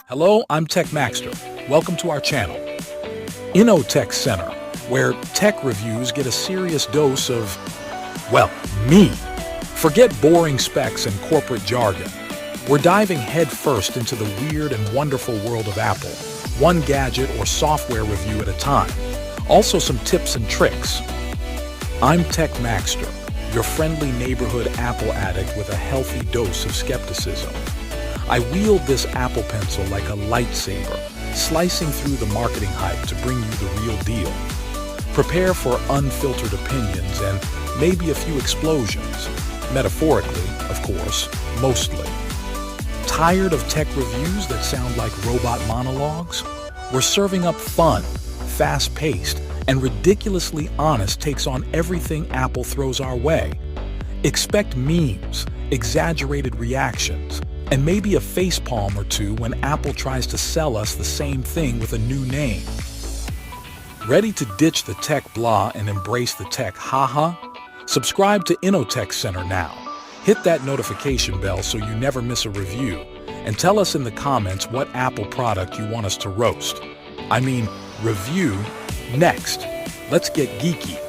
Hello, I'm Tech Macster. Welcome to our channel, Innotech Center, where tech reviews get a serious dose of, well, me. Forget boring specs and corporate jargon. We're diving headfirst into the weird and wonderful world of Apple, one gadget or software review at a time. Also some tips and tricks. I'm Tech Macster, your friendly neighborhood Apple addict with a healthy dose of skepticism. I wield this Apple Pencil like a lightsaber, slicing through the marketing hype to bring you the real deal. Prepare for unfiltered opinions and maybe a few explosions. Metaphorically, of course, mostly. Tired of tech reviews that sound like robot monologues? We're serving up fun, fast-paced, and ridiculously honest takes on everything Apple throws our way. Expect memes, exaggerated reactions, and maybe a facepalm or two when Apple tries to sell us the same thing with a new name. Ready to ditch the tech blah and embrace the tech haha? Subscribe to Innotech Center now. Hit that notification bell so you never miss a review, and tell us in the comments what Apple product you want us to roast. I mean, review next. Let's get geeky.